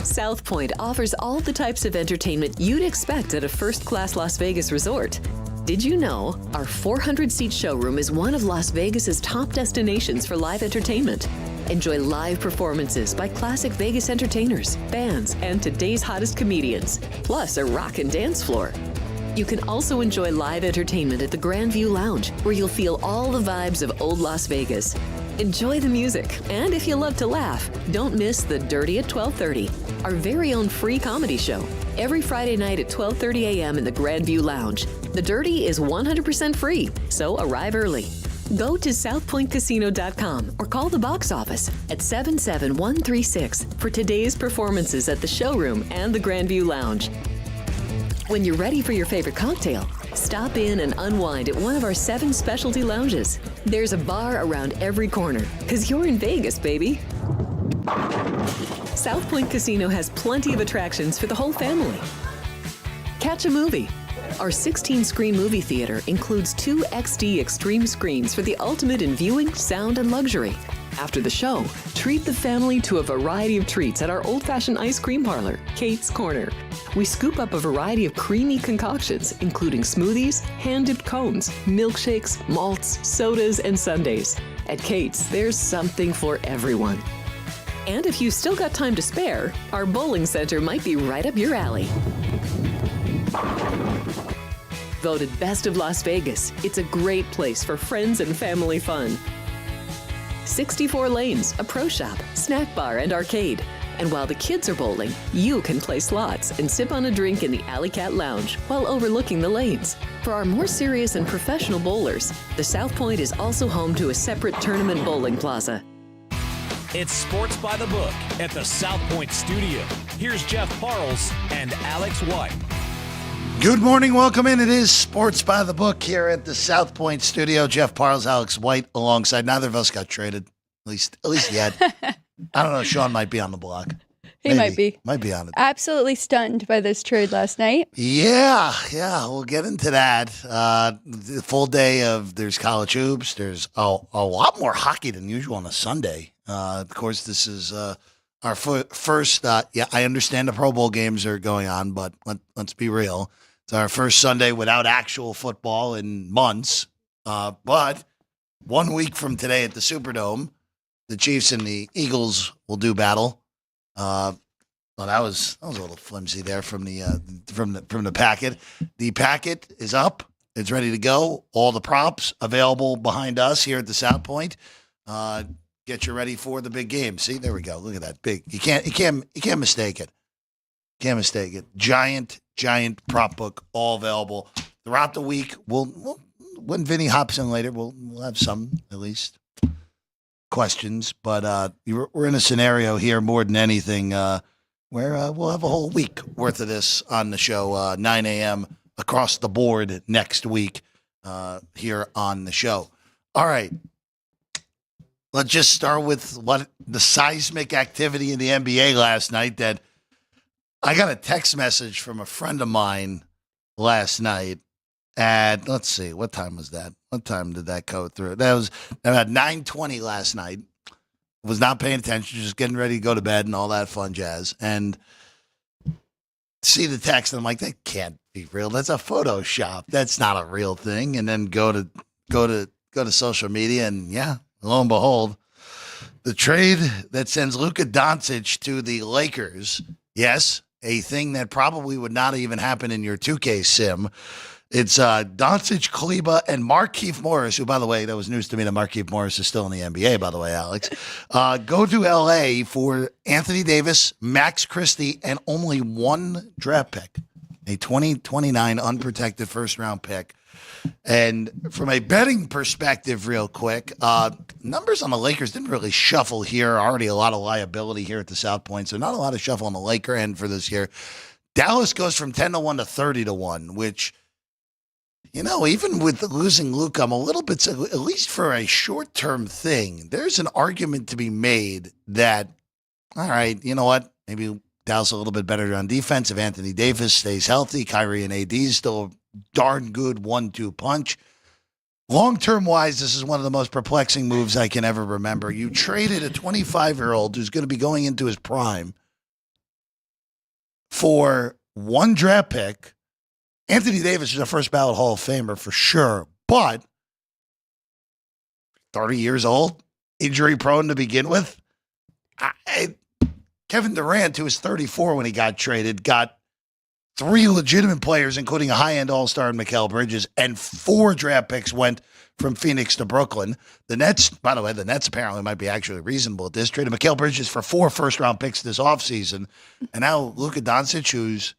South Point offers all the types of entertainment you'd expect at a first-class Las Vegas resort. Did you know our 400-seat showroom is one of Las Vegas's top destinations for live entertainment? Enjoy live performances by classic Vegas entertainers, bands, and today's hottest comedians, plus a rockin' dance floor. You can also enjoy live entertainment at the Grand View Lounge, where you'll feel all the vibes of old Las Vegas. Enjoy the music, and if you love to laugh, don't miss The Dirty at 12:30, our very own free comedy show, every Friday night at 12:30 a.m. in the Grand View Lounge. The Dirty is 100% free, so arrive early. Go to southpointcasino.com or call the box office at 77136 for today's performances at the showroom and the Grand View Lounge. When you're ready for your favorite cocktail, stop in and unwind at one of our 7 specialty lounges. There's a bar around every corner, because you're in Vegas, baby. South Point Casino has plenty of attractions for the whole family. Catch a movie. Our 16-screen movie theater includes 2 XD Extreme screens for the ultimate in viewing, sound, and luxury. After the show, treat the family to a variety of treats at our old-fashioned ice cream parlor, Kate's Corner. We scoop up a variety of creamy concoctions, including smoothies, hand-dipped cones, milkshakes, malts, sodas, and sundaes. At Kate's, there's something for everyone. And if you've still got time to spare, our bowling center might be right up your alley. Voted Best of Las Vegas, it's a great place for friends and family fun. 64 lanes, a pro shop, snack bar, and arcade. And while the kids are bowling, you can play slots and sip on a drink in the Alley Cat Lounge while overlooking the lanes. For our more serious and professional bowlers, the South Point is also home to a separate tournament bowling plaza. It's Sports by the Book at the South Point Studio. Here's Jeff Parles and Alex White. Good morning. Welcome in. It is Sports by the Book here at the South Point Studio. Jeff Parles, Alex White alongside. Neither of us got traded, at least yet. I don't know. Sean might be on the block. He might be. Might be on it. Absolutely stunned by this trade last night. Yeah. We'll get into that. The full day of there's college hoops. There's a lot more hockey than usual on a Sunday. Of course, this is our first. I understand the Pro Bowl games are going on, but let's be real. It's our first Sunday without actual football in months. But 1 week from today at the Superdome, the Chiefs and the Eagles will do battle. Well, that was a little flimsy there from the packet. The packet is up. It's ready to go. All the props available behind us here at the South Point. Get you ready for the big game. See, there we go. Look at that big. You can't mistake it. Can't mistake it. Giant prop book, all available throughout the week. When Vinny hops in later, we'll have some at least questions. But we're in a scenario here more than anything where we'll have a whole week worth of this on the show, 9 a.m. across the board next week here on the show. All right. Let's just start with what the seismic activity in the NBA last night. That I got a text message from a friend of mine last night at, let's see, what time was that? What time did that go through? That was about 9:20 last night. Was not paying attention, just getting ready to go to bed and all that fun jazz. And see the text, and I'm like, that can't be real. That's a Photoshop. That's not a real thing. And then go to social media, and yeah. Lo and behold, the trade that sends Luka Doncic to the Lakers, yes, a thing that probably would not even happen in your 2K sim. It's Doncic, Kleba, and Markieff Morris, who, by the way, that was news to me that Markieff Morris is still in the NBA, by the way, Alex. Go to L.A. for Anthony Davis, Max Christie, and only one draft pick, a 2029 unprotected first-round pick. And from a betting perspective, real quick, numbers on the Lakers didn't really shuffle here. Already a lot of liability here at the South Point, so not a lot of shuffle on the Laker end for this year. Dallas goes from 10-1 to 30-1, which, even with losing Luka, I'm a little bit, at least for a short-term thing, there's an argument to be made that, all right, you know what, maybe Dallas a little bit better on defense if Anthony Davis stays healthy. Kyrie and AD is still a darn good 1-2 punch. Long-term wise, this is one of the most perplexing moves I can ever remember. You traded a 25-year-old who's going to be going into his prime for one draft pick. Anthony Davis is a first ballot Hall of Famer for sure, but 30 years old, injury prone to begin with. Kevin Durant, who was 34 when he got traded, got 3 legitimate players, including a high-end all-star in Mikal Bridges, and 4 draft picks went from Phoenix to Brooklyn. The Nets, by the way, apparently might be actually reasonable at this. Traded Mikal Bridges for 4 first-round picks this offseason. And now Luka Doncic, who's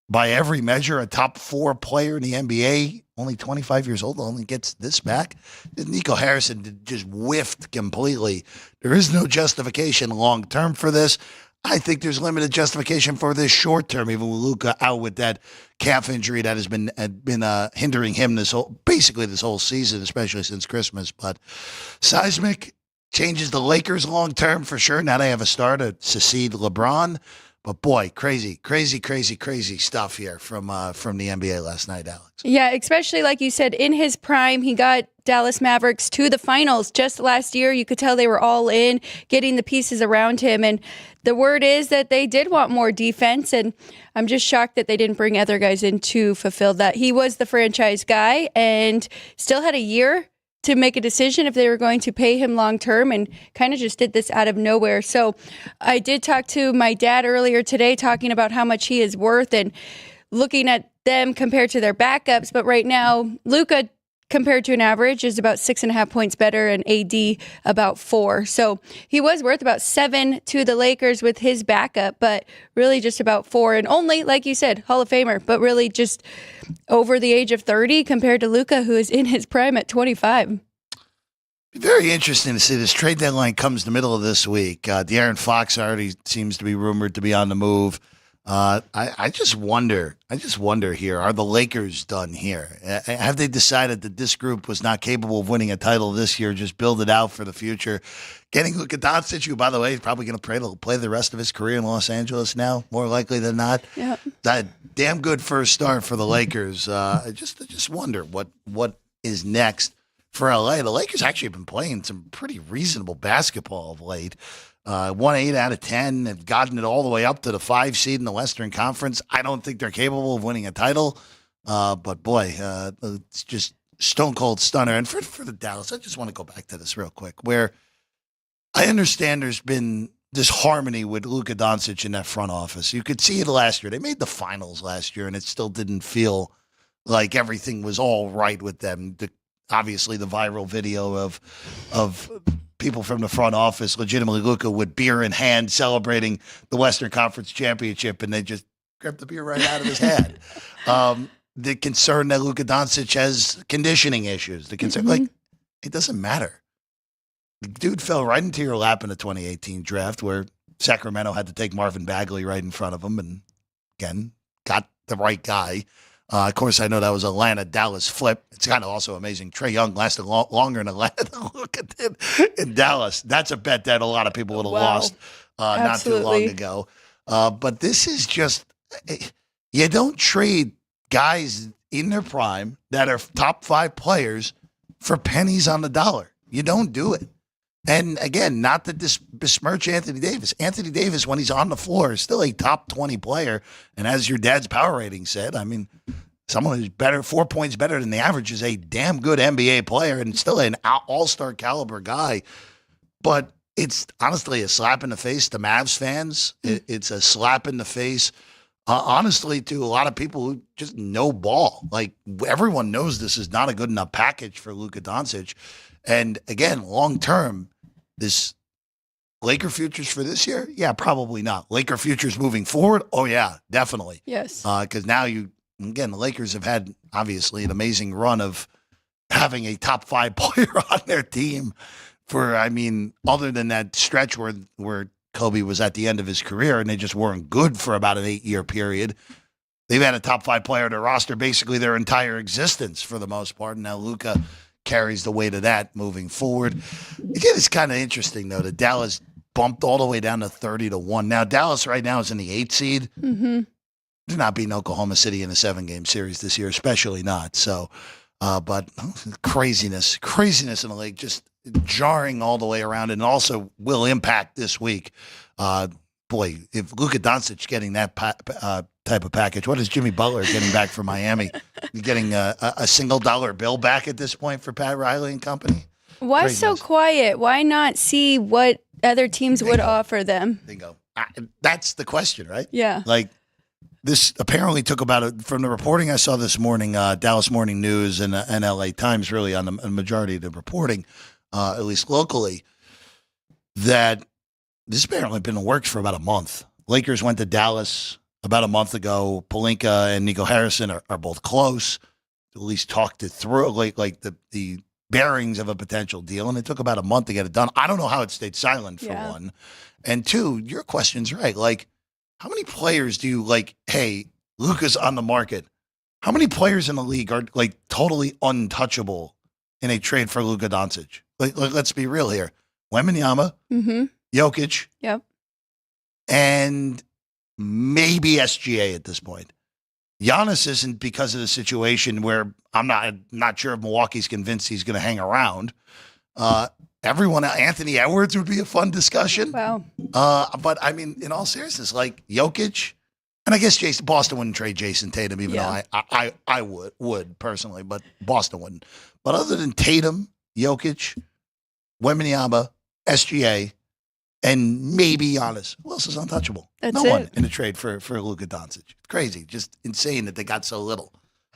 by every measure a top 4 player in the NBA, only 25 years old, only gets this back. Nico Harrison just whiffed completely. There is no justification long-term for this. I think there's limited justification for this short term, even with Luka out with that calf injury that has been hindering him this whole season, especially since Christmas. But seismic changes the Lakers long term for sure. Now they have a star to succeed LeBron. But boy, crazy stuff here from the NBA last night, Alex. Yeah, especially like you said, in his prime, he got Dallas Mavericks to the finals just last year. You could tell they were all in, getting the pieces around him. And the word is that they did want more defense. And I'm just shocked that they didn't bring other guys in to fulfill that. He was the franchise guy and still had a year to make a decision if they were going to pay him long term, and kind of just did this out of nowhere. So I did talk to my dad earlier today talking about how much he is worth and looking at them compared to their backups. But right now, Luka, compared to an average, is about 6.5 points better, and AD about 4. So he was worth about 7 to the Lakers with his backup, but really just about 4. And only, like you said, Hall of Famer, but really just over the age of 30 compared to Luka, who is in his prime at 25. Very interesting to see this trade deadline comes the middle of this week. De'Aaron Fox already seems to be rumored to be on the move. I just wonder here, are the Lakers done here? Have they decided that this group was not capable of winning a title this year, just build it out for the future? Getting Luka Doncic, who, by the way, is probably going to play the rest of his career in Los Angeles now, more likely than not. Yep. That damn good first start for the Lakers. I just wonder what is next for LA. The Lakers actually have been playing some pretty reasonable basketball of late. Won 8 out of 10, have gotten it all the way up to the 5 seed in the Western Conference. I don't think they're capable of winning a title, but boy, it's just stone cold stunner. And for the Dallas, I just want to go back to this real quick, where I understand there's been this harmony with Luka Doncic in that front office. You could see it last year. They made the finals last year, and it still didn't feel like everything was all right with them. Obviously, the viral video of people from the front office, legitimately Luka with beer in hand, celebrating the Western Conference championship, and they just grabbed the beer right out of his hand. The concern that Luka Doncic has conditioning issues. The concern, like, it doesn't matter. The dude fell right into your lap in the 2018 draft, where Sacramento had to take Marvin Bagley right in front of him, and again, got the right guy. Of course, I know that was Atlanta-Dallas flip. It's kind of also amazing. Trae Young lasted longer in Atlanta than Luka did in Dallas. That's a bet that a lot of people would have lost not too long ago. But this is just, you don't trade guys in their prime that are top 5 players for pennies on the dollar. You don't do it. And again, not to besmirch Anthony Davis. Anthony Davis, when he's on the floor, is still a top 20 player. And as your dad's power rating said, I mean, someone who's better, 4 points better than the average, is a damn good NBA player and still an all-star caliber guy. But it's honestly a slap in the face to Mavs fans. It's a slap in the face, honestly, to a lot of people who just know ball. Like, everyone knows this is not a good enough package for Luka Doncic. And again, long term, this Laker futures for this year? Yeah, probably not. Laker futures moving forward? Oh, yeah, definitely. Yes. Because now the Lakers have had, obviously, an amazing run of having a top 5 player on their team for, I mean, other than that stretch where Kobe was at the end of his career and they just weren't good for about an 8-year period. They've had a top 5 player on their roster basically their entire existence for the most part. And now Luka carries the weight of that moving forward. Again, it's kind of interesting, though, that Dallas bumped all the way down to 30-1. Now, Dallas right now is in the 8th seed. Mm-hmm. They're not beating Oklahoma City in a 7-game series this year, especially not. So, but craziness in the league, just jarring all the way around, and also will impact this week. Boy, boy, if Luka Doncic getting that type of package, what is Jimmy Butler getting back from Miami? You getting a $1 bill back at this point for Pat Riley and company? Why Craziness. so quiet? Why not see what other teams would offer them? Bingo. That's the question, right? Yeah. Like, this apparently took from the reporting I saw this morning, Dallas Morning News and LA Times, really on the majority of the reporting, at least locally, that this apparently been in the works for about a month. Lakers went to Dallas about a month ago. Pelinka and Nico Harrison are both close, at least talked it through, like the bearings of a potential deal, and it took about a month to get it done. I don't know how it stayed silent, for one. And two, your question's right. Like, how many players do you like, hey, Luka's on the market. How many players in the league are like totally untouchable in a trade for Luka Doncic? Like let's be real here. Wembanyama, Jokic, and maybe SGA at this point. Giannis isn't, because of the situation where I'm not sure if Milwaukee's convinced he's going to hang around. Everyone, Anthony Edwards would be a fun discussion. Wow. But I mean, in all seriousness, like Jokic, and I guess Boston wouldn't trade Jason Tatum, even though I would personally, but Boston wouldn't. But other than Tatum, Jokic, Wembanyama, SGA, and maybe Giannis, who else is untouchable? That's no it. one in a trade for Luka Doncic. Crazy, just insane that they got so little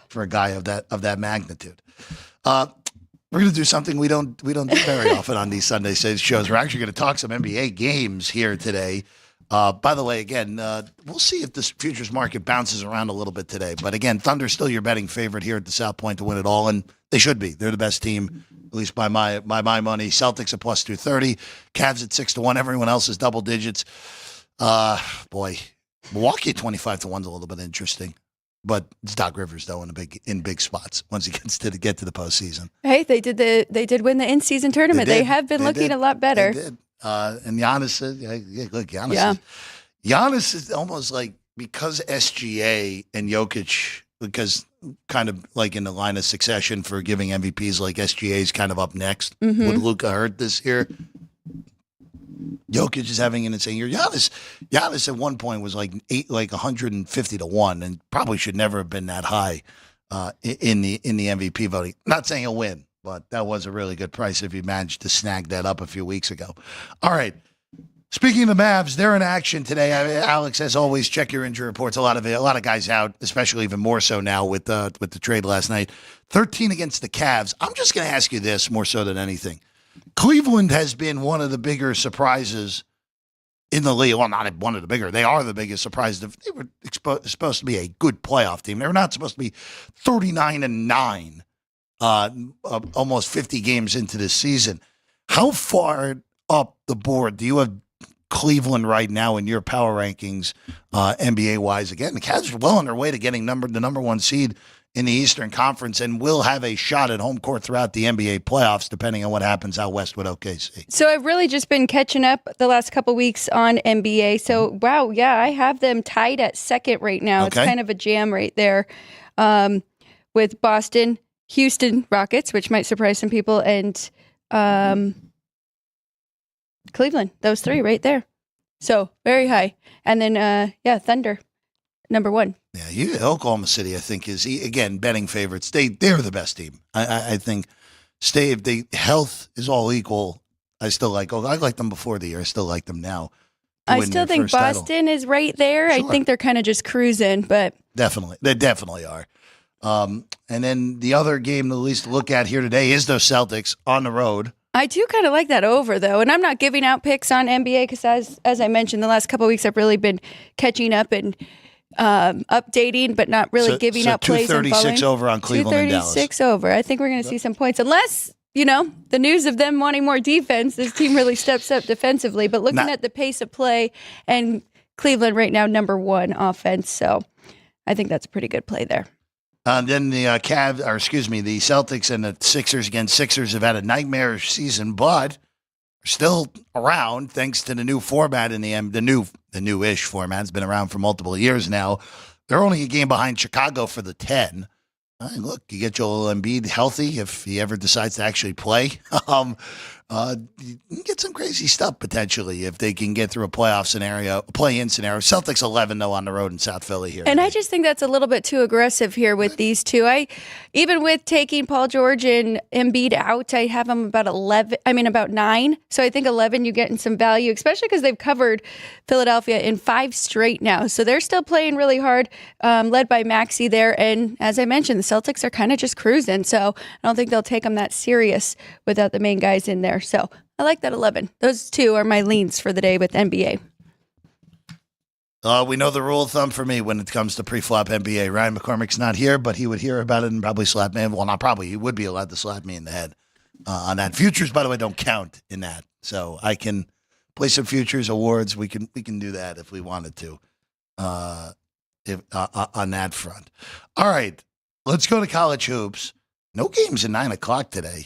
for a guy of that magnitude. We're going to do something we don't do very often on these Sunday shows. We're actually going to talk some NBA games here today. By the way, again, we'll see if this futures market bounces around a little bit today. But again, Thunder's still your betting favorite here at the South Point to win it all, and they should be. They're the best team, at least by my money. Celtics at plus 230, Cavs at 6-1. Everyone else is double digits. Boy, Milwaukee at 25-1 is a little bit interesting. But it's Doc Rivers, though, in big spots once he gets to get to the postseason. Hey, they did win the in-season tournament. They have been looking a lot better. They did. And Giannis, look, Giannis is almost like, because SGA and Jokic, because kind of like in the line of succession for giving MVPs, like SGA is kind of up next. Would Luka hurt this year? Jokic is having an insane year. Giannis at one point was like 150-1, and probably should never have been that high in the MVP voting. Not saying he'll win, but that was a really good price if he managed to snag that up a few weeks ago. All right. Speaking of the Mavs, they're in action today. Alex, as always, check your injury reports. A lot of guys out, especially even more so now with the trade last night. 13 against the Cavs. I'm just going to ask you this more so than anything. Cleveland has been one of the bigger surprises in the league. Well, not one of the bigger. They are the biggest surprise. They were supposed to be a good playoff team. They were not supposed to be 39-9, almost 50 games into this season. How far up the board do you have Cleveland right now in your power rankings, NBA-wise? Again, the Cavs are well on their way to getting the number one seed in the Eastern Conference and will have a shot at home court throughout the NBA playoffs, depending on what happens out west with OKC. So I've really just been catching up the last couple weeks on NBA. So, wow, yeah, I have them tied at second right now. Okay. It's kind of a jam right there with Boston, Houston Rockets, which might surprise some people, and Cleveland. Those three right there. So, very high. And then, Thunder, number one. Yeah, Oklahoma City, I think, is, again, betting favorites. They're the best team. I think if the health is all equal, I like them before the year. I still like them now. I still think Boston is right there. Sure. I think they're kind of just cruising, but definitely. They definitely are. And then the other game to at least look at here today is those Celtics on the road. I do kind of like that over, though. And I'm not giving out picks on NBA because, as I mentioned, the last couple of weeks I've really been catching up and updating, but not really giving out plays. 236 over on Cleveland and Dallas. 236 over. I think we're going to see some points, unless, the news of them wanting more defense, this team really steps up defensively. But looking at the pace of play, and Cleveland right now, number one offense. So I think that's a pretty good play there. Then the the Celtics and the Sixers. Again, Sixers have had a nightmarish season, but still around thanks to the new format in the new-ish format. It's been around for multiple years now. They're only a game behind Chicago for the 10. Look, you get Joel Embiid healthy if he ever decides to actually play. You can get some crazy stuff potentially if they can get through a play-in scenario. Celtics 11 though on the road in South Philly here. And I just think that's a little bit too aggressive here with these two. Even with taking Paul George and Embiid out, I have them about 9. So I think 11, you're getting some value, especially because they've covered Philadelphia in 5 straight now. So they're still playing really hard, led by Maxey there. And as I mentioned, the Celtics are kind of just cruising. So I don't think they'll take them that serious without the main guys in there. So I like that 11. Those 2 are my leans for the day with NBA. We know the rule of thumb for me when it comes to pre-flop NBA. Ryan McCormick's not here, but he would hear about it and probably slap me. Well, not probably. He would be allowed to slap me in the head on that. Futures, by the way, don't count in that. So I can play some futures awards. We can do that if we wanted to on that front. All right, let's go to college hoops. No games at 9 o'clock today.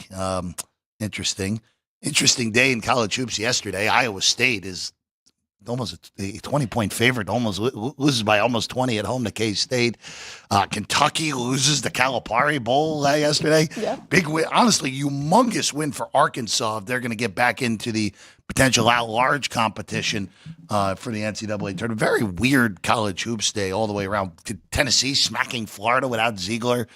Interesting day in college hoops yesterday. Iowa State is almost a 20-point favorite, almost loses by almost 20 at home to K-State. Kentucky loses the Calipari Bowl yesterday. Yeah. Big win, honestly, humongous win for Arkansas if they're going to get back into the potential at-large competition for the NCAA tournament. Very weird college hoops day all the way around. Tennessee smacking Florida without Ziegler.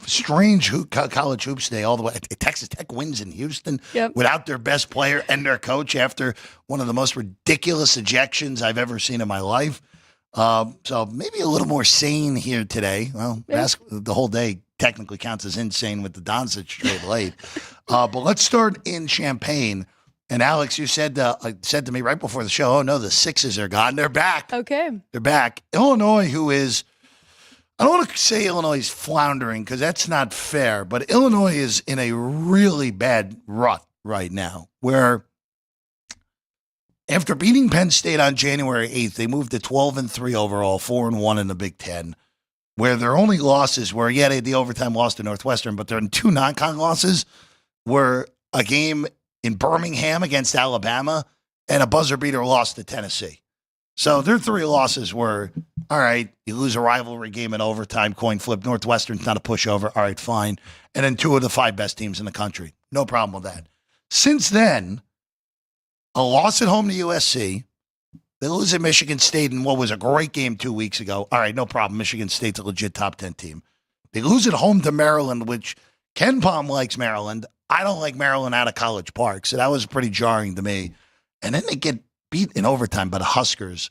Strange college hoops day all the way. Texas Tech wins in Houston without their best player and their coach after one of the most ridiculous ejections I've ever seen in my life. So maybe a little more sane here today. Well, the whole day technically counts as insane with the Doncic trade late. But let's start in Champaign. And Alex, you said to me right before the show, oh no, the Sixes are gone. They're back. Okay. They're back. Illinois, who is... I don't want to say Illinois is floundering because that's not fair, but Illinois is in a really bad rut right now where after beating Penn State on January 8th, they moved to 12-3 overall, 4-1 in the Big Ten, where their only losses were, they had the overtime loss to Northwestern, but their 2 non-con losses were a game in Birmingham against Alabama and a buzzer beater loss to Tennessee. So their 3 losses were, all right, you lose a rivalry game in overtime, coin flip. Northwestern's not a pushover. All right, fine. And then 2 of the 5 best teams in the country. No problem with that. Since then, a loss at home to USC. They lose at Michigan State in what was a great game 2 weeks ago. All right, no problem. Michigan State's a legit top 10 team. They lose at home to Maryland, which Ken Palm likes Maryland. I don't like Maryland out of College Park, so that was pretty jarring to me. And then they get beat in overtime by the Huskers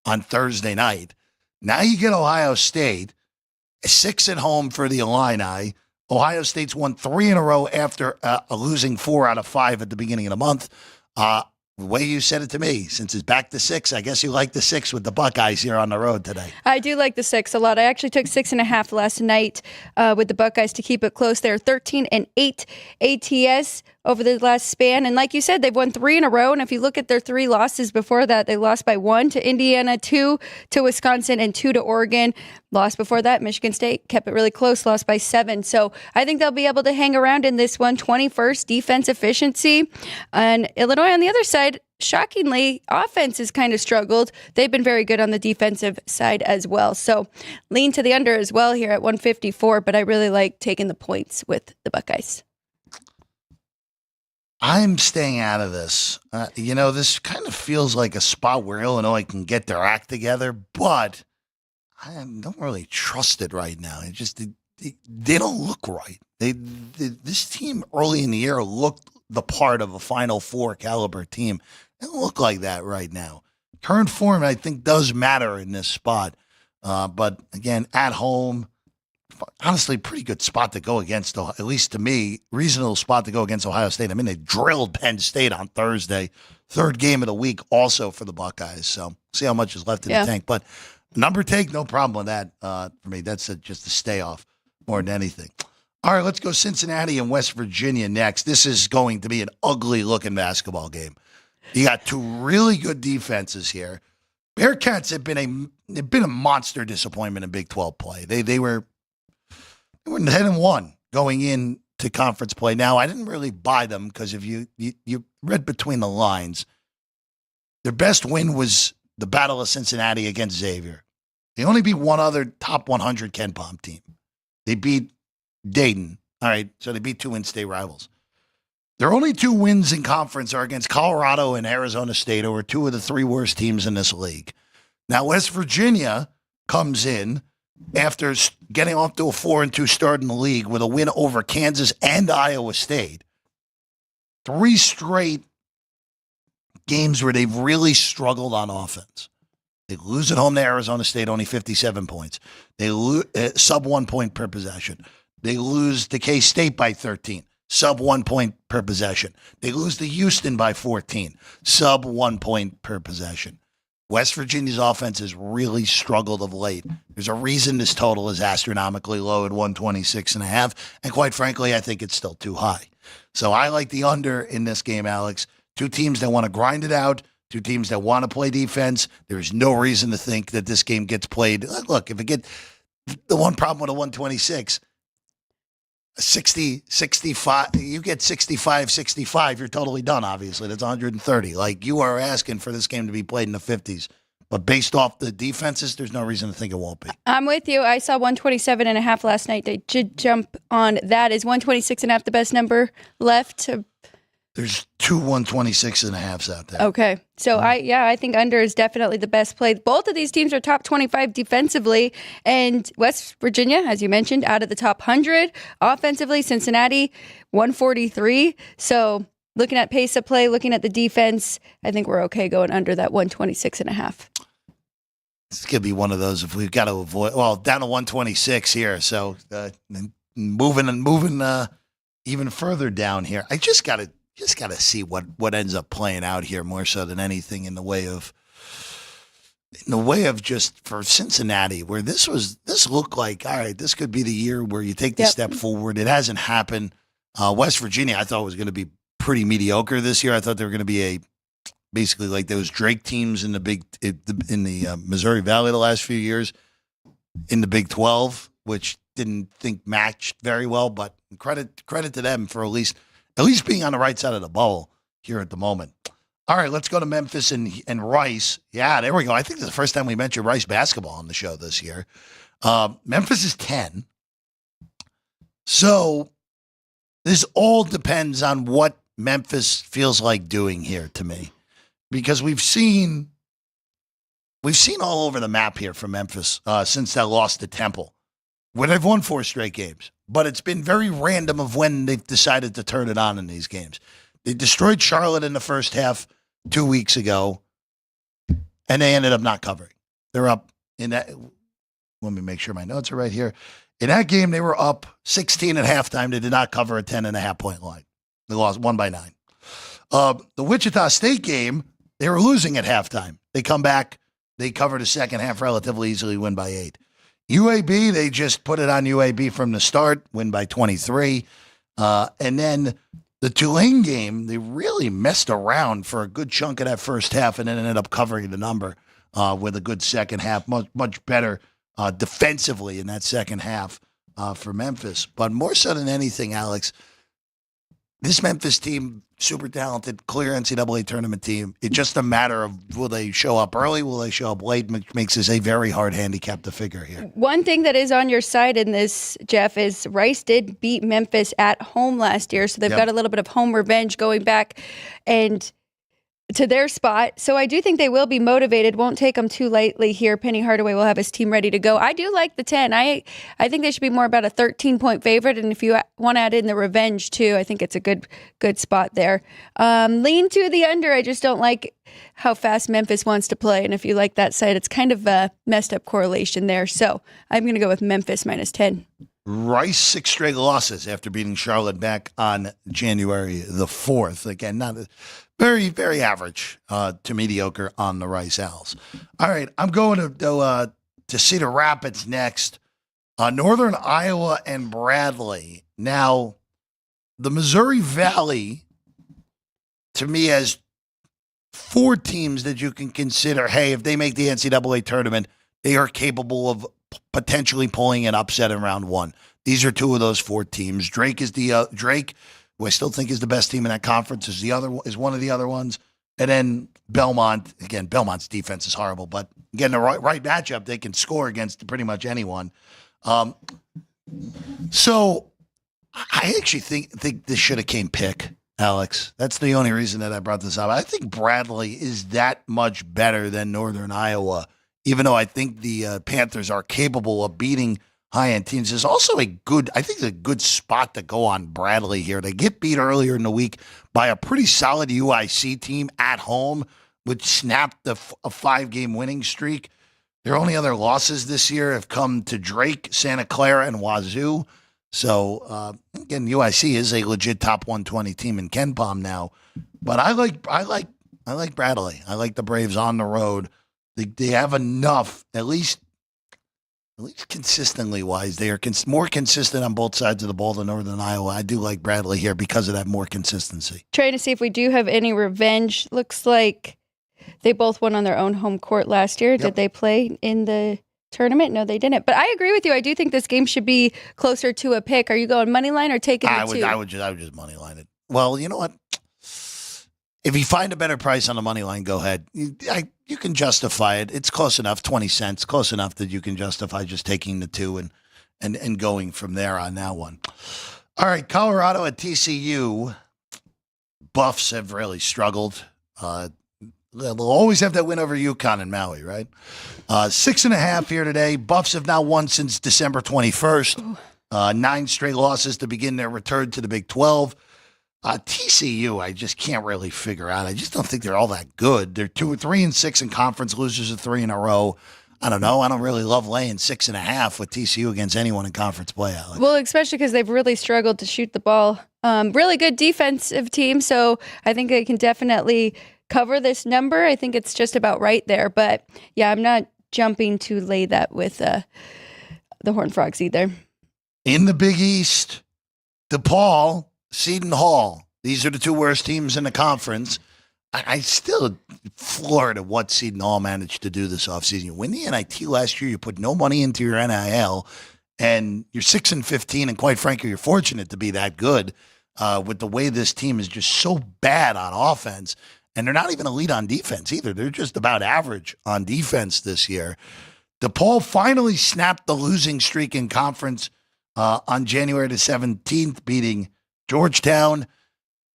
on Thursday night. Now you get Ohio State, 6 at home for the Illini. Ohio State's won 3 in a row after losing 4 out of 5 at the beginning of the month. The way you said it to me, since it's back to 6, I guess you like the 6 with the Buckeyes here on the road today. I do like the 6 a lot. I actually took 6.5 last night with the Buckeyes to keep it close. They're 13-8 ATS over the last span. And like you said, they've won 3 in a row. And if you look at their 3 losses before that, they lost by 1 to Indiana, 2 to Wisconsin, and 2 to Oregon. Lost before that, Michigan State kept it really close, lost by 7. So I think they'll be able to hang around in this one. 21st defense efficiency. And Illinois on the other side, shockingly, offense has kind of struggled. They've been very good on the defensive side as well. So lean to the under as well here at 154, but I really like taking the points with the Buckeyes. I'm staying out of this. This kind of feels like a spot where Illinois can get their act together, but I don't really trust it right now. They don't look right. This team early in the year looked the part of a Final Four caliber team. It doesn't look like that right now. Current form, I think, does matter in this spot. But again, at home, honestly, pretty good spot to go against, at least to me, reasonable spot to go against Ohio State. I mean, they drilled Penn State on Thursday, 3rd game of the week also for the Buckeyes. So see how much is left in the tank. But number take, no problem with that for me. That's just a stay off more than anything. All right, let's go Cincinnati and West Virginia next. This is going to be an ugly-looking basketball game. You got 2 really good defenses here. Bearcats have been a monster disappointment in Big 12 play. They were 10-1 going into conference play. Now, I didn't really buy them because if you read between the lines, their best win was the Battle of Cincinnati against Xavier. They only beat one other top 100 Ken Palm team. They beat Dayton. All right, so they beat 2 in-state rivals. Their only 2 wins in conference are against Colorado and Arizona State, who are 2 of the 3 worst teams in this league. Now, West Virginia comes in after getting off to a 4-2 start in the league with a win over Kansas and Iowa State. 3 straight games where they've really struggled on offense. They lose at home to Arizona State, only 57 points. They lose sub 1 point per possession. They lose to K-State by 13, sub 1 point per possession. They lose to Houston by 14, sub 1 point per possession. West Virginia's offense has really struggled of late. There's a reason this total is astronomically low at 126.5, and quite frankly, I think it's still too high. So I like the under in this game, Alex. 2 teams that want to grind it out, 2 teams that want to play defense. There's no reason to think that this game gets played. Look, if it get the one problem with a 126, 60, 65, you get 65, 65, you're totally done, obviously. That's 130. Like, you are asking for this game to be played in the 50s. But based off the defenses, there's no reason to think it won't be. I'm with you. I saw 127.5 last night. They did jump on that. Is 126.5 the best number left? There's 2 126.5s out there. Okay. So I think under is definitely the best play. Both of these teams are top 25 defensively, and West Virginia, as you mentioned, out of the top 100 offensively. Cincinnati 143. So looking at pace of play, looking at the defense, I think we're okay going under that 126.5. It's going to be one of those if we've got to avoid, well, down to 126 here. So moving even further down here. I just got to see what ends up playing out here more so than anything in the way of just for Cincinnati, where this looked like, all right, this could be the year where you take the step forward. It hasn't happened. West Virginia, I thought was going to be pretty mediocre this year. I thought they were going to be basically like those Drake teams in the Missouri Valley the last few years in the Big 12, which didn't think matched very well, but credit to them for at least being on the right side of the bubble here at the moment. All right, let's go to Memphis and Rice. Yeah, there we go. I think this is the first time we mentioned Rice basketball on the show this year. Memphis is 10. So this all depends on what Memphis feels like doing here to me. Because we've seen all over the map here for Memphis since that loss to Temple, where they've won 4 straight games. But it's been very random of when they've decided to turn it on in these games. They destroyed Charlotte in the first half 2 weeks ago, and they ended up not covering. They're up in that. Let me make sure my notes are right here. In that game, they were up 16 at halftime. They did not cover a 10.5-point line. They lost 1 by 9. The Wichita State game, they were losing at halftime. They come back. They covered the second half relatively easily, win by 8. UAB, they just put it on UAB from the start, win by 23. And then the Tulane game, they really messed around for a good chunk of that first half and then ended up covering the number with a good second half, much better defensively in that second half for Memphis. But more so than anything, Alex, this Memphis team, super talented, clear NCAA tournament team. It's just a matter of will they show up early, will they show up late, which makes this a very hard handicap to figure here. One thing that is on your side in this, Jeff, is Rice did beat Memphis at home last year, so they've got a little bit of home revenge going back and to their spot. So I do think they will be motivated. Won't take them too lightly here. Penny Hardaway will have his team ready to go. I do like the 10. I think they should be more about a 13-point favorite. And if you want to add in the revenge too, I think it's a good spot there. Lean to the under. I just don't like how fast Memphis wants to play. And if you like that side, it's kind of a messed up correlation there. So I'm going to go with Memphis minus 10. Rice 6 straight losses after beating Charlotte back on January the 4th. Again, not very, very average to mediocre on the Rice Owls. All right, I'm going to Cedar Rapids next. Northern Iowa and Bradley. Now, the Missouri Valley, to me, has 4 teams that you can consider, hey, if they make the NCAA tournament, they are capable of potentially pulling an upset in round 1. These are 2 of those 4 teams. Drake, who I still think is the best team in that conference, is one of the other ones. And then Belmont. Again, Belmont's defense is horrible, but again, the right matchup, they can score against pretty much anyone. So I actually think this should have came pick Alex. That's the only reason that I brought this up. I think Bradley is that much better than Northern Iowa, even though I think the Panthers are capable of beating high-end teams. There's also I think it's a good spot to go on Bradley here. They get beat earlier in the week by a pretty solid UIC team at home, which snapped a 5-game winning streak. Their only other losses this year have come to Drake, Santa Clara, and Wazoo. So, again, UIC is a legit top 120 team in KenPom now. But I like Bradley. I like the Braves on the road. They have enough, at least consistently wise. They are more consistent on both sides of the ball than Northern Iowa. I do like Bradley here because of that more consistency. Trying to see if we do have any revenge. Looks like they both won on their own home court last year. Yep. Did they play in the tournament? No, they didn't. But I agree with you. I do think this game should be closer to a pick. Are you going money line or taking the two? I would just money line it. Well, you know what? If you find a better price on the money line, go ahead. You can justify it. It's close enough, 20 cents, close enough that you can justify just taking the two and going from there on that one. All right, Colorado at TCU. Buffs have really struggled. They'll always have that win over UConn and Maui, right? 6.5 here today. Buffs have now won since December 21st. 9 straight losses to begin their return to the Big 12. TCU, I just can't really figure out. I just don't think they're all that good. They're 3-6 in conference, losers of 3 in a row. I don't know. I don't really love laying 6.5 with TCU against anyone in conference play, Alex. Well, especially because they've really struggled to shoot the ball. Really good defensive team, so I think they can definitely cover this number. I think it's just about right there. But, yeah, I'm not jumping to lay that with the Horned Frogs either. In the Big East, DePaul, Seton Hall. These are the 2 worst teams in the conference. I still floored at what Seton Hall managed to do this offseason. You win the NIT last year, you put no money into your NIL, and you're 6-15, and quite frankly, you're fortunate to be that good with the way this team is just so bad on offense. And they're not even elite on defense either. They're just about average on defense this year. DePaul finally snapped the losing streak in conference on January the 17th, beating Georgetown.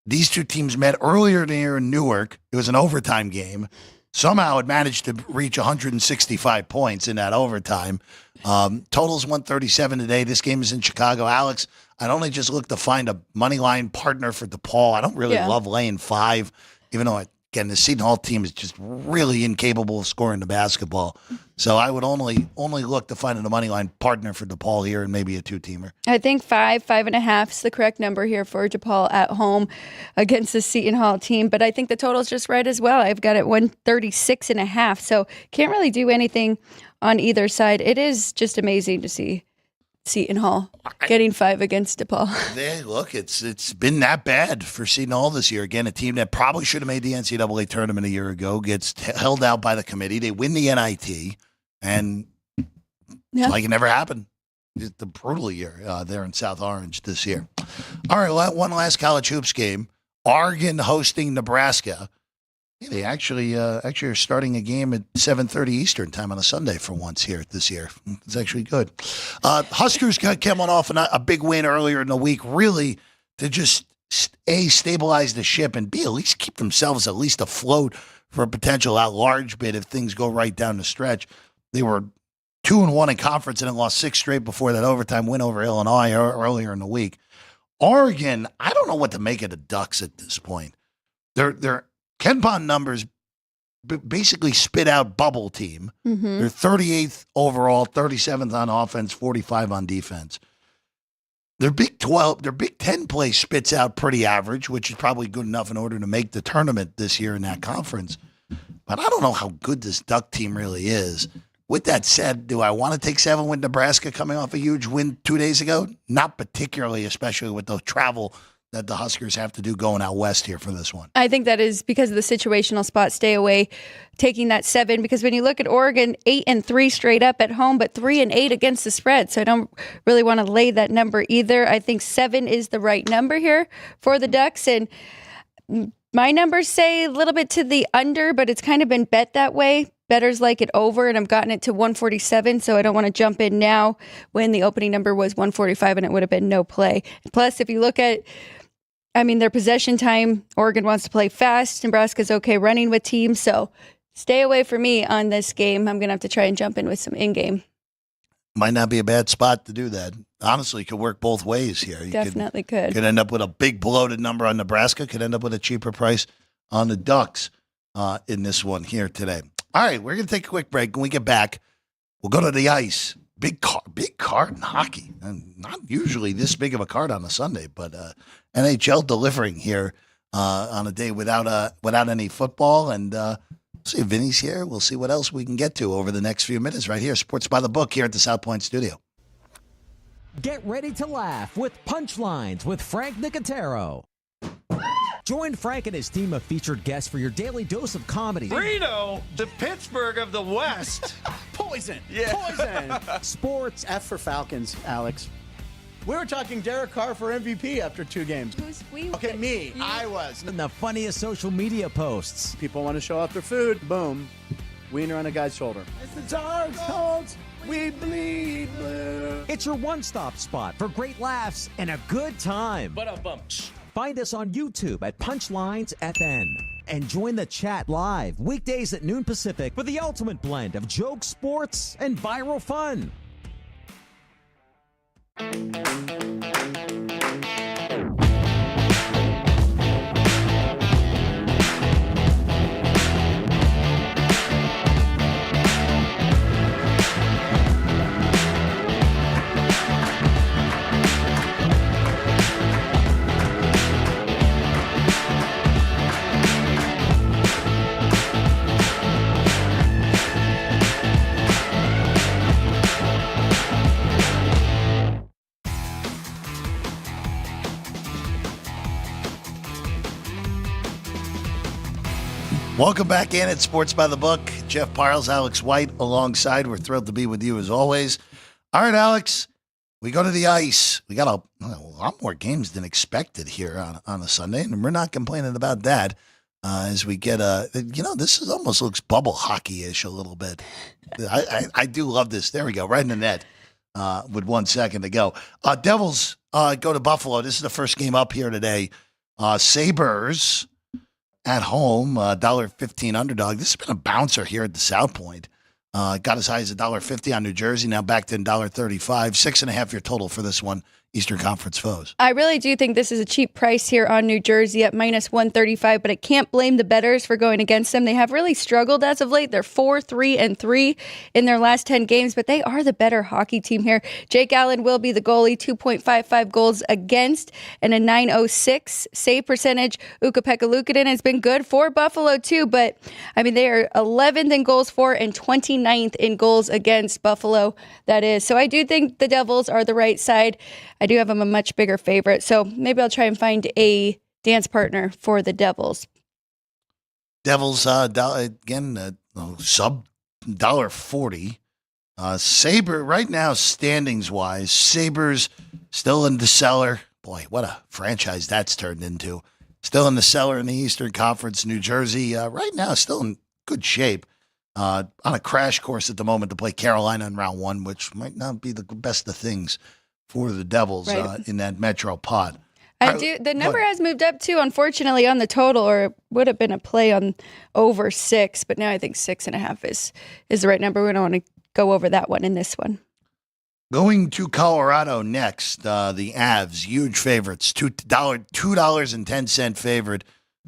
These 2 teams met earlier in the year in Newark. It was an overtime game. Somehow it managed to reach 165 points in that overtime. Totals 137 today. This game is in Chicago. Alex, I'd only just look to find a money line partner for DePaul. I don't really love laying 5. Even though, again, the Seton Hall team is just really incapable of scoring the basketball. So I would only look to find a money line partner for DePaul here and maybe a 2-teamer. I think 5.5 is the correct number here for DePaul at home against the Seton Hall team. But I think the total is just right as well. I've got it 136.5. So can't really do anything on either side. It is just amazing to see Seton Hall getting 5 against DePaul. Look, it's been that bad for Seton Hall this year. Again, a team that probably should have made the NCAA tournament a year ago gets held out by the committee. They win the NIT, and it's like it never happened. It's the brutal year there in South Orange this year. All right, one last college hoops game. Oregon hosting Nebraska. Yeah, they actually are starting a game at 7:30 Eastern time on a Sunday for once here this year. It's actually good. Huskers came on off a big win earlier in the week, really to just A, stabilize the ship, and B, at least keep themselves at least afloat for a potential at-large bid if things go right down the stretch. They were 2-1 in conference and then lost 6 straight before that overtime win over Illinois earlier in the week. Oregon, I don't know what to make of the Ducks at this point. They're KenPom numbers basically spit out bubble team. Mm-hmm. They're 38th overall, 37th on offense, 45 on defense. Their Big 10 play spits out pretty average, which is probably good enough in order to make the tournament this year in that conference. But I don't know how good this Duck team really is. With that said, do I want to take 7 with Nebraska coming off a huge win 2 days ago? Not particularly, especially with the travel that the Huskers have to do going out west here for this one. I think that is because of the situational spot. Stay away taking that 7, because when you look at Oregon, 8-3 straight up at home, but 3-8 against the spread. So I don't really want to lay that number either. I think 7 is the right number here for the Ducks. And my numbers say a little bit to the under, but it's kind of been bet that way. Bettors like it over, and I've gotten it to 147, so I don't want to jump in now when the opening number was 145 and it would have been no play. Plus, if you look at I mean, their possession time, Oregon wants to play fast. Nebraska's okay running with teams. So stay away from me on this game. I'm going to have to try and jump in with some in-game. Might not be a bad spot to do that. Honestly, could work both ways here. You Definitely could. Could end up with a big bloated number on Nebraska. Could end up with a cheaper price on the Ducks in this one here today. All right, we're going to take a quick break. When we get back, we'll go to the ice. Big card in hockey. And not usually this big of a card on a Sunday, but NHL delivering here on a day without any football. And see if Vinny's here. We'll see what else we can get to over the next few minutes right here. Sports by the Book here at the South Point Studio. Get ready to laugh with Punchlines with Frank Nicotero. Join Frank and his team of featured guests for your daily dose of comedy. Reno, the Pittsburgh of the West. Poison. Yeah. Poison. Sports. F for Falcons, Alex. We were talking Derek Carr for MVP after 2 games. Okay, me. I was. And the funniest social media posts. People want to show off their food. Boom. Wiener on a guy's shoulder. It's the Dark Colts. We bleed blue. It's your one-stop spot for great laughs and a good time. Find us on YouTube at Punchlines FN and join the chat live weekdays at noon Pacific for the ultimate blend of jokes, sports, and viral fun. Welcome back in at Sports by the Book. Jeff Parles, Alex White alongside. We're thrilled to be with you as always. All right, Alex, we go to the ice. We got a lot more games than expected here on a Sunday, and we're not complaining about that as we get this almost looks bubble hockey-ish a little bit. I do love this. There we go, right in the net with 1 second to go. Devils go to Buffalo. This is the first game up here today. Sabres at home, $1.15 underdog. This has been a bouncer here at the South Point. Got as high as $1.50 on New Jersey, now back to $1.35. 6.5 your total for this one. Eastern Conference foes. I really do think this is a cheap price here on New Jersey at minus 135, but I can't blame the bettors for going against them. They have really struggled as of late. They're 4-3-3 in their last 10 games, but they are the better hockey team here. Jake Allen will be the goalie, 2.55 goals against and a .906 save percentage. Ukko-Pekka Luukkonen has been good for Buffalo too, but I mean, they are 11th in goals for and 29th in goals against Buffalo, that is. So I do think the Devils are the right side. I do have them a much bigger favorite, so maybe I'll try and find a dance partner for the Devils. Devils, again, sub $1.40. Sabre, right now, standings-wise, Sabres still in the cellar. Boy, what a franchise that's turned into. Still in the cellar in the Eastern Conference, New Jersey. Right now, still in good shape. On a crash course at the moment to play Carolina in round 1, which might not be the best of things for the Devils in that Metro pot. The number has moved up too, unfortunately, on the total, or it would have been a play on over 6, but now I think 6.5 is the right number. We don't want to go over that one in this one. Going to Colorado next, the Avs, huge favorites, $2.10 favorite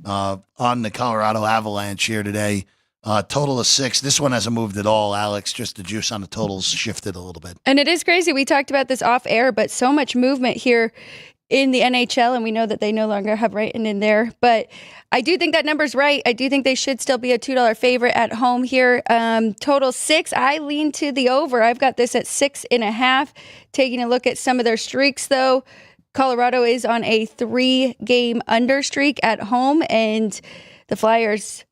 on the Colorado Avalanche here today. Total of 6. This one hasn't moved at all, Alex. Just the juice on the totals shifted a little bit. And it is crazy. We talked about this off air, but so much movement here in the NHL, and we know that they no longer have Wrighton in there. But I do think that number's right. I do think they should still be a $2 favorite at home here. Total 6. I lean to the over. I've got this at 6.5. Taking a look at some of their streaks, though. Colorado is on a 3-game under streak at home, and the Flyers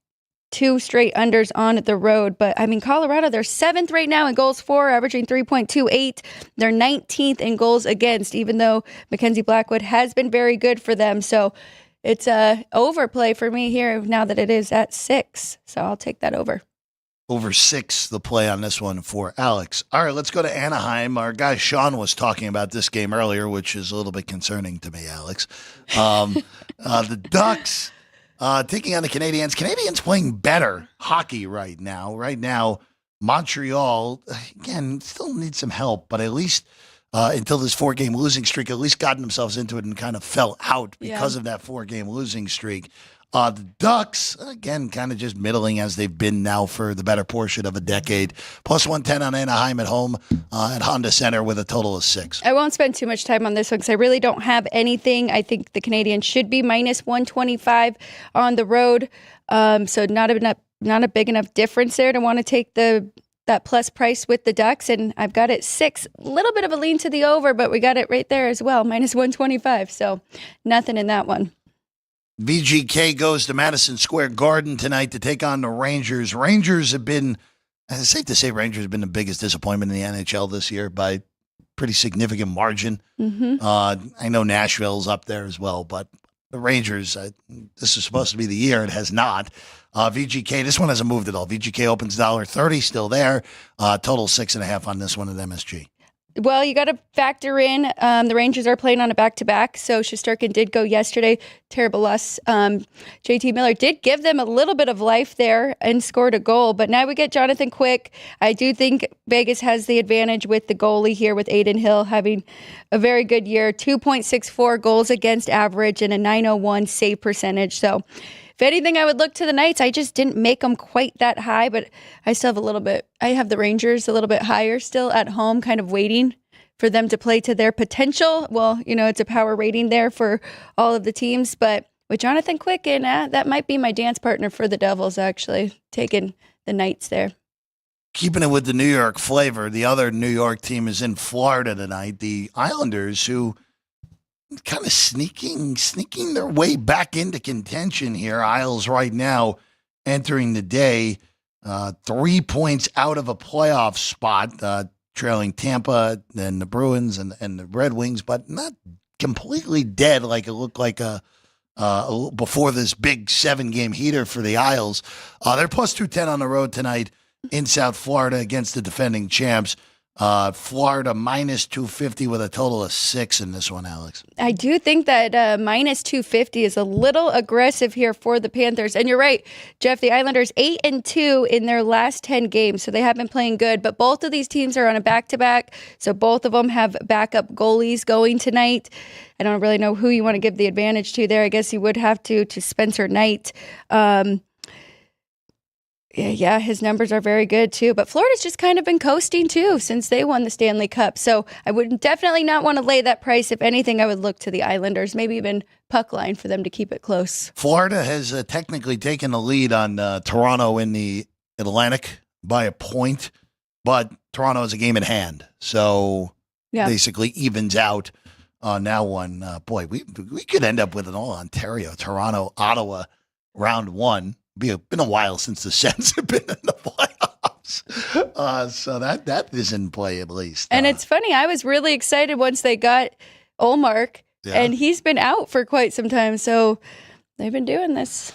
2 straight unders on the road. But, I mean, Colorado, they're 7th right now in goals for, averaging 3.28. They're 19th in goals against, even though Mackenzie Blackwood has been very good for them. So it's a overplay for me here now that it is at 6. So I'll take that over. Over 6, the play on this one for Alex. All right, let's go to Anaheim. Our guy Sean was talking about this game earlier, which is a little bit concerning to me, Alex. The Ducks taking on the Canadiens. Canadiens playing better hockey right now. Right now, Montreal, again, still needs some help, but at least until this 4-game losing streak, at least gotten themselves into it and kind of fell out because of that 4-game losing streak. The Ducks, again, kind of just middling as they've been now for the better portion of a decade. Plus 110 on Anaheim at home at Honda Center with a total of 6. I won't spend too much time on this one because I really don't have anything. I think the Canadiens should be minus 125 on the road. So not a big enough difference there to want to take that plus price with the Ducks. And I've got it 6. A little bit of a lean to the over, but we got it right there as well, minus 125. So nothing in that one. VGK goes to Madison Square Garden tonight to take on the Rangers. Rangers have been, it's safe to say, Rangers have been the biggest disappointment in the NHL this year by pretty significant margin. I know Nashville's up there as well, but the Rangers, this is supposed to be the year. It has not. VGK, this one hasn't moved at all. VGK opens $1.30, still there. Total 6.5 on this one at MSG. Well, you got to factor in the Rangers are playing on a back-to-back, so Shesterkin did go yesterday. Terrible loss. JT Miller did give them a little bit of life there and scored a goal, but now we get Jonathan Quick. I do think Vegas has the advantage with the goalie here with Aiden Hill having a very good year, 2.64 goals against average and a .901 save percentage. So if anything, I would look to the Knights. I just didn't make them quite that high, but I still have a little bit. I have the Rangers a little bit higher still at home, kind of waiting for them to play to their potential. Well, it's a power rating there for all of the teams, but with Jonathan Quick, and that might be my dance partner for the Devils, actually, taking the Knights there. Keeping it with the New York flavor, the other New York team is in Florida tonight. The Islanders, who kind of sneaking their way back into contention here. Isles right now entering the day 3 points out of a playoff spot, trailing Tampa and the Bruins and the Red Wings, but not completely dead like it looked like before this big 7-game heater for the Isles. They're plus 210 on the road tonight in South Florida against the defending champs. Florida minus 250 with a total of 6 in this one, Alex. I do think that minus 250 is a little aggressive here for the Panthers. And you're right, Jeff, the Islanders 8-2 in their last 10 games, so they have been playing good. But both of these teams are on a back-to-back, so both of them have backup goalies going tonight. I don't really know who you want to give the advantage to there. I guess you would have to Spencer Knight. Yeah, his numbers are very good too. But Florida's just kind of been coasting too since they won the Stanley Cup. So I would definitely not want to lay that price. If anything, I would look to the Islanders, maybe even puck line for them to keep it close. Florida has technically taken the lead on Toronto in the Atlantic by a point, but Toronto is a game in hand. So basically evens out on that one. Boy, we could end up with an all Ontario, Toronto, Ottawa round 1. Been a while since the Sens have been in the playoffs. So that is in play at least. And it's funny, I was really excited once they got Ullmark, and he's been out for quite some time. So they've been doing this.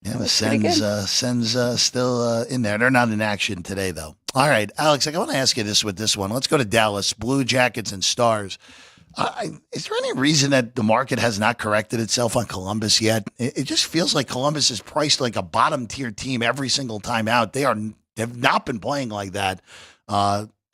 Yeah, the Sens still in there. They're not in action today, though. All right, Alex, I want to ask you this with this one. Let's go to Dallas, Blue Jackets and Stars. Is there any reason that the market has not corrected itself on Columbus yet? It just feels like Columbus is priced like a bottom-tier team every single time out. They have not been playing like that,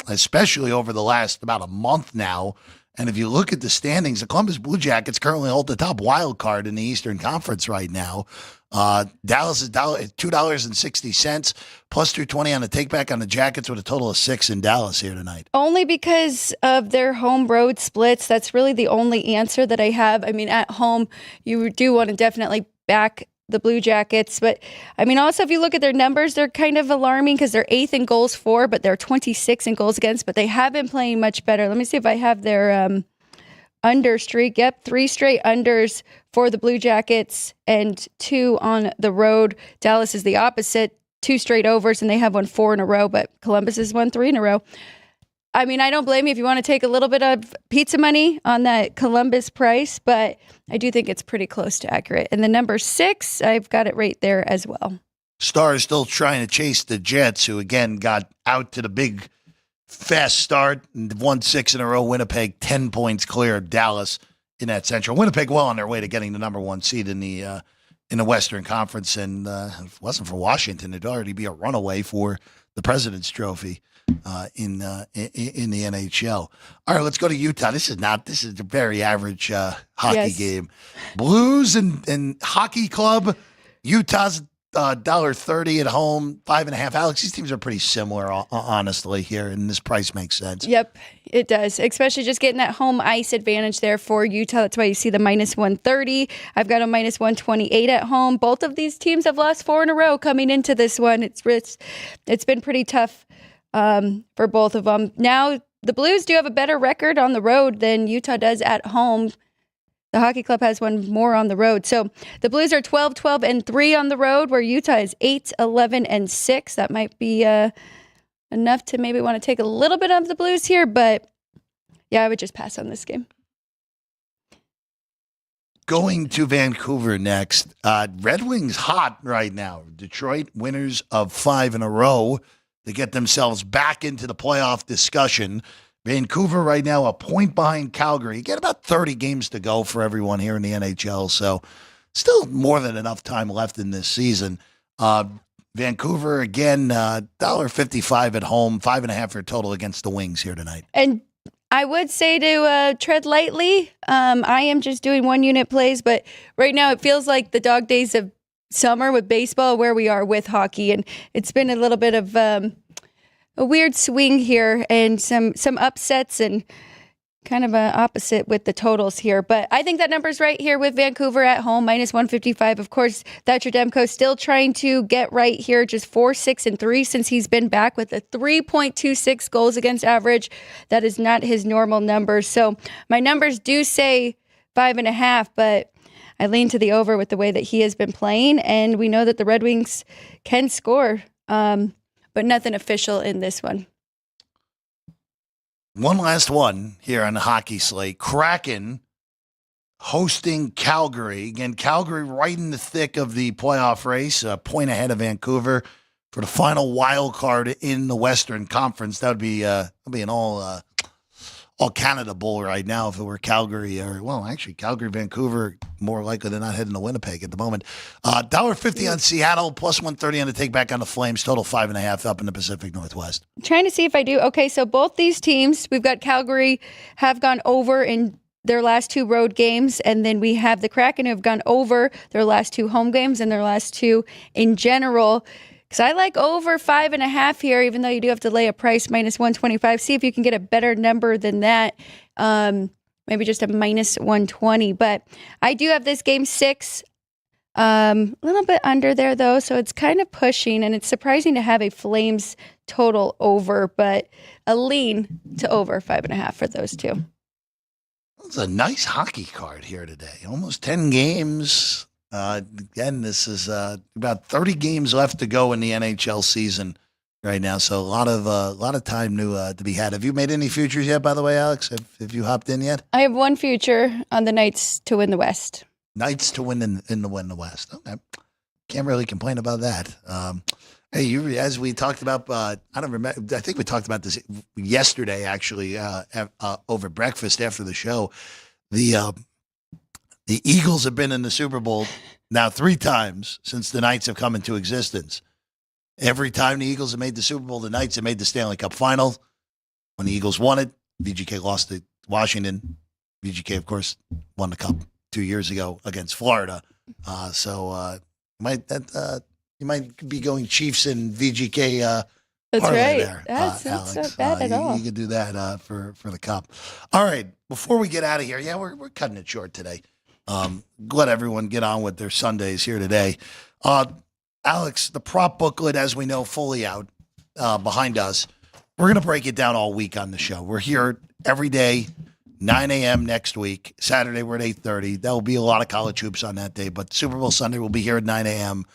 especially over the last about a month now. And if you look at the standings, the Columbus Blue Jackets currently hold the top wild card in the Eastern Conference right now. Dallas is $2.60, plus 220 on the takeback on the Jackets with a total of 6 in Dallas here tonight. Only because of their home road splits. That's really the only answer that I have. I mean, at home, you do want to definitely back the Blue Jackets. But, I mean, also, if you look at their numbers, they're kind of alarming because they're 8th in goals for, but they're 26 in goals against. But they have been playing much better. Let me see if I have their under streak. Yep, 3 straight unders for the Blue Jackets and 2 on the road. Dallas is the opposite, 2 straight overs, and they have won 4 in a row, but Columbus has won 3 in a row. I mean, I don't blame you if you want to take a little bit of pizza money on that Columbus price, but I do think it's pretty close to accurate. And the number 6, I've got it right there as well. Stars still trying to chase the Jets, who again got out to the big fast start and won 6 in a row. Winnipeg 10 points clear of Dallas in that Central. Winnipeg well on their way to getting the number one seed in the Western Conference, and if it wasn't for Washington, it'd already be a runaway for the President's Trophy in the NHL. All right, let's go to Utah. This is a very average hockey game. Blues and Hockey Club. Utah's $1.30 at home, 5.5. Alex, these teams are pretty similar, honestly, here, and this price makes sense. Yep, it does, especially just getting that home ice advantage there for Utah. That's why you see the minus 130. I've got a minus 128 at home. Both of these teams have lost 4 in a row coming into this one. It's been pretty tough for both of them. Now, the Blues do have a better record on the road than Utah does at home. The Hockey Club has one more on the road. So the Blues are 12-12-3 on the road, where Utah is 8-11-6. That might be enough to maybe want to take a little bit of the Blues here, but yeah, I would just pass on this game. Going to Vancouver next. Red Wings hot right now. Detroit winners of 5 in a row to get themselves back into the playoff discussion. Vancouver right now a point behind Calgary. Get about 30 games to go for everyone here in the NHL, so still more than enough time left in this season. Vancouver, again, $1.55 at home, 5.5 for total against the Wings here tonight. And I would say to tread lightly. I am just doing 1-unit plays, but right now it feels like the dog days of summer with baseball where we are with hockey, and it's been a little bit of a weird swing here and some upsets and kind of an opposite with the totals here. But I think that number's right here with Vancouver at home, minus 155. Of course, Thatcher Demko still trying to get right here, just 4-6-3 since he's been back with a 3.26 goals against average. That is not his normal number. So my numbers do say 5.5, but I lean to the over with the way that he has been playing. And we know that the Red Wings can score. But nothing official in this one. One last one here on the hockey slate. Kraken hosting Calgary. Again, Calgary right in the thick of the playoff race, a point ahead of Vancouver for the final wild card in the Western Conference. That would be an all Canada Bowl right now if it were Calgary actually Calgary, Vancouver, more likely than not heading to Winnipeg at the moment. $1.50 on Seattle, plus 130 on the take back on the Flames, total 5.5 up in the Pacific Northwest. I'm trying to see if I do. Okay, so both these teams, we've got Calgary have gone over in their last 2 road games, and then we have the Kraken who have gone over their last 2 home games and their last 2 in general. Because I like over 5.5 here, even though you do have to lay a price minus 125. See if you can get a better number than that. Maybe just a minus 120. But I do have this game 6. A little bit under there, though, so it's kind of pushing. And it's surprising to have a Flames total over, but a lean to over 5.5 for those two. It's a nice hockey card here today. Almost 10 games. Again, this is about 30 games left to go in the NHL season right now, so a lot of time to be had. Have you made any futures yet, by the way, Alex? Have you hopped in yet? I have one future on the Knights to win the West. Knights to win in the West. Okay, can't really complain about that. Hey, as we talked about, I don't remember. I think we talked about this yesterday, actually, over breakfast after the show. The Eagles have been in the Super Bowl now 3 times since the Knights have come into existence. Every time the Eagles have made the Super Bowl, the Knights have made the Stanley Cup final. When the Eagles won it, VGK lost to Washington. VGK, of course, won the Cup 2 years ago against Florida. So you might be going Chiefs and VGK. That's right. There, that's not bad at all. You could do that for the Cup. All right. Before we get out of here, we're cutting it short today. Let everyone get on with their Sundays here today. Alex, the prop booklet, as we know, fully out behind us. We're going to break it down all week on the show. We're here every day, 9 a.m. next week. Saturday, we're at 8:30. There will be a lot of college hoops on that day, but Super Bowl Sunday, we'll be here at 9 a.m.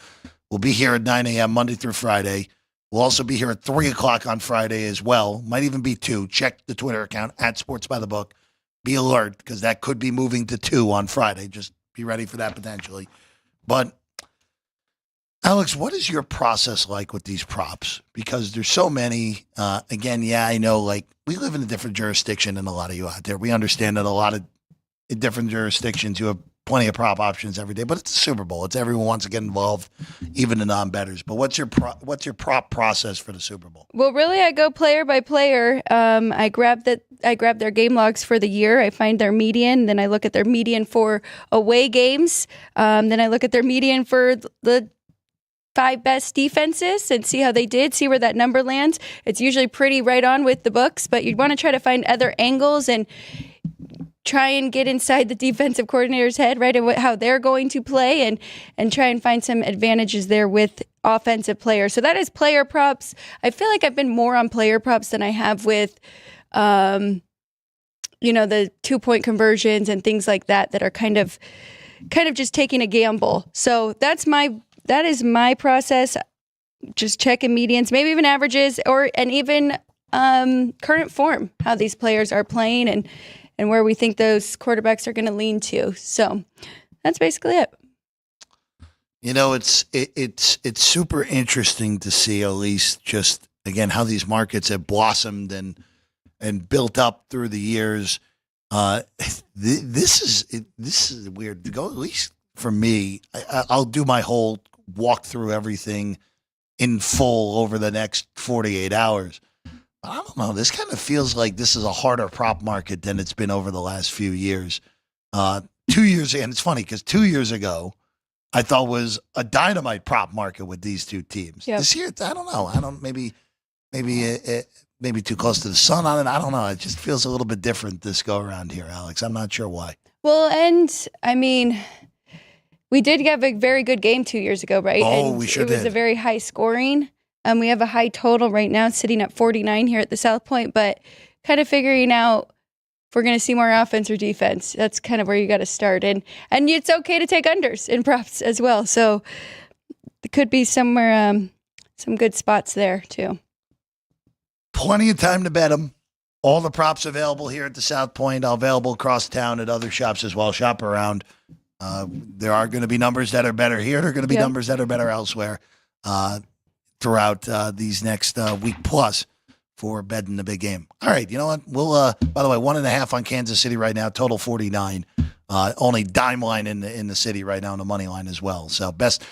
We'll be here at 9 a.m. Monday through Friday. We'll also be here at 3 o'clock on Friday as well. Might even be 2. Check the Twitter account at Sports by the Book. Be alert because that could be moving to 2 on Friday. Just be ready for that potentially. But, Alex, what is your process like with these props? Because there's so many. Again, I know, we live in a different jurisdiction than a lot of you out there. We understand that a lot of in different jurisdictions, you have plenty of prop options every day. But it's a Super Bowl. It's everyone wants to get involved, even the non-bettors. But what's your prop process for the Super Bowl? Well, really, I go player by player. I grab their game logs for the year. I find their median. Then I look at their median for away games. Then I look at their median for the 5 best defenses and see how they did, see where that number lands. It's usually pretty right on with the books, but you'd want to try to find other angles and try and get inside the defensive coordinator's head, right, and how they're going to play, and try and find some advantages there with offensive players. So that is player props. I feel like I've been more on player props than I have with, the 2-point conversions and things like that are kind of just taking a gamble. So that is my process. Just checking medians, maybe even averages, and even current form, how these players are playing and where we think those quarterbacks are going to lean to. So that's basically it. It's super interesting to see, at least just again how these markets have blossomed and built up through the years. This is weird to go, at least for me. I'll do my whole walk through everything in full over the next 48 hours. I don't know. This kind of feels like this is a harder prop market than it's been over the last few years. 2 years, and it's funny because 2 years ago, I thought was a dynamite prop market with these two teams. Yep. This year, I don't know. Maybe too close to the sun on it. I don't know. It just feels a little bit different this go around here, Alex. I'm not sure why. Well, and I mean, we did have a very good game 2 years ago, right? Oh, and we sure did. It was did. a very high scoring. We have a high total right now, sitting at 49 here at the South Point, but kind of figuring out if we're going to see more offense or defense. That's kind of where you got to start. And it's okay to take unders in props as well. So there could be somewhere, some good spots there too. Plenty of time to bet them. All the props available here at the South Point, available across town at other shops as well. Shop around. There are going to be numbers that are better here. There are going to be numbers that are better elsewhere throughout these next week plus for betting the big game. All right, you know what? We'll, by the way, 1.5 on Kansas City right now, total 49. Only dime line in the city right now on the money line as well. So best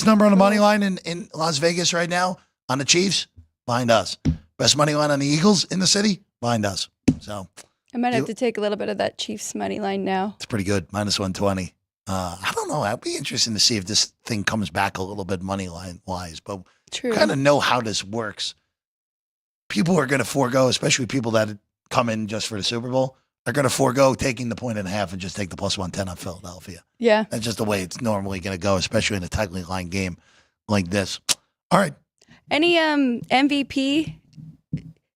number on the money line in Las Vegas right now on the Chiefs, find us. Best money line on the Eagles in the city, find us. So I might have to take a little bit of that Chiefs money line now. it's pretty good, minus 120. I don't know. It'd be interesting to see if this thing comes back a little bit money line wise, but True. kind of know how this works. People are going to forego, especially people that come in just for the Super Bowl, are going to forego taking the 1.5 and just take the plus 110 on Philadelphia. Yeah. That's just the way it's normally going to go, especially in a tightly lined game like this. All right. Any MVP?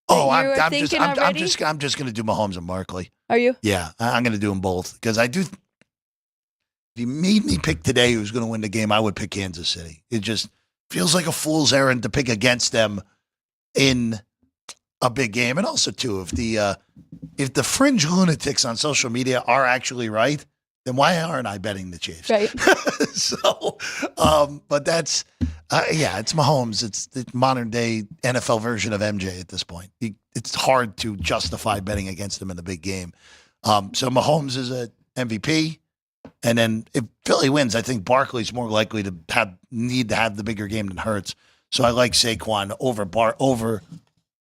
Oh, that you were I'm thinking just already? I'm just going to do Mahomes and Barkley. Are you? Yeah, I'm going to do them both because I do. If you made me pick today who's going to win the game, I would pick Kansas City. It just feels like a fool's errand to pick against them in a big game. And also, too, if the fringe lunatics on social media are actually right, then why aren't I betting the Chiefs? Right. So, but that's, it's Mahomes. It's the modern day NFL version of MJ at this point. It's hard to justify betting against him in the big game. So Mahomes is a MVP. And then if Philly wins, I think Barkley's more likely to need to have the bigger game than Hurts. So I like Saquon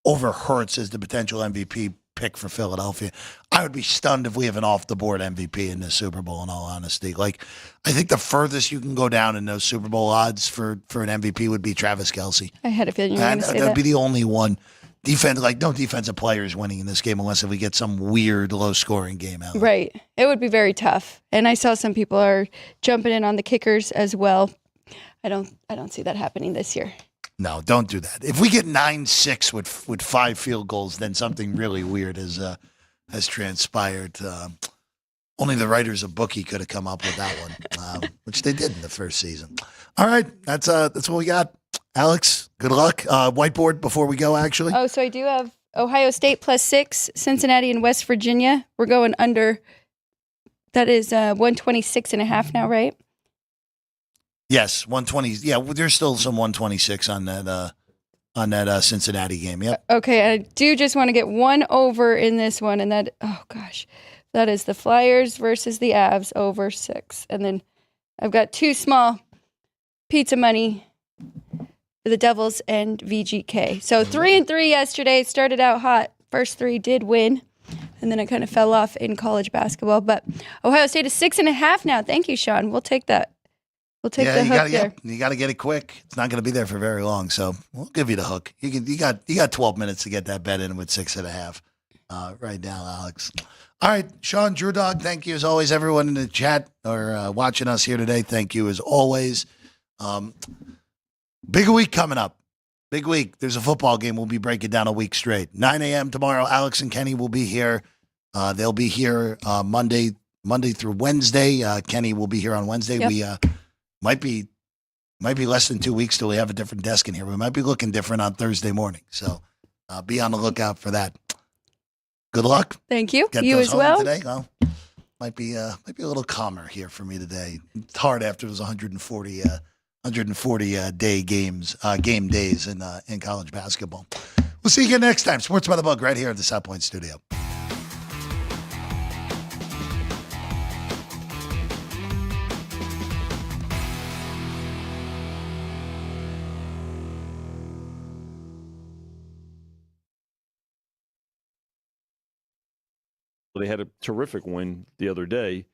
over Hurts as the potential MVP pick for Philadelphia. I would be stunned if we have an off-the-board MVP in this Super Bowl, in all honesty. Like, I think the furthest you can go down in those Super Bowl odds for an MVP would be Travis Kelce. I had a feeling you were going to say That'd that. be the only one. No defensive players winning in this game unless if we get some weird low-scoring game out. Right. It would be very tough. And I saw some people are jumping in on the kickers as well. I don't see that happening this year. No, don't do that. If we get 9-6 with 5 field goals, then something really weird has transpired. Only the writers of Bookie could have come up with that one, which they did in the first season. All right, that's what we got. Alex, good luck. Whiteboard before we go, actually. Oh, so I do have Ohio State +6, Cincinnati and West Virginia. We're going under. That is 126.5 now, right? Yes, 120. Yeah, there's still some 126 on that Cincinnati game. Yep. Okay, I do just want to get one over in this one, and that, oh gosh, That is the Flyers versus the Avs over 6. And then I've got 2 small pizza money for the Devils and VGK. So 3-3 yesterday. Started out hot. First 3 did win. And then it kind of fell off in college basketball. But Ohio State is 6.5 now. Thank you, Sean. We'll take that. We'll take the hook there. You got to get it quick. It's not going to be there for very long. So we'll give you the hook. You got 12 minutes to get that bet in with 6.5 right now, Alex. All right, Sean, Drew Dog, thank you as always. Everyone in the chat or watching us here today, thank you as always. Big week coming up. Big week. There's a football game. We'll be breaking down a week straight. 9 a.m. tomorrow, Alex and Kenny will be here. They'll be here Monday through Wednesday. Kenny will be here on Wednesday. Yep. We might be less than 2 weeks till we have a different desk in here. We might be looking different on Thursday morning. So be on the lookout for that. Good luck. Thank you. Get You those as home well. today. Well, might be a little calmer here for me today. It's hard after those 140 game days in college basketball. We'll see you again next time. Sports by the Book right here at the South Point Studio. They had a terrific win the other day.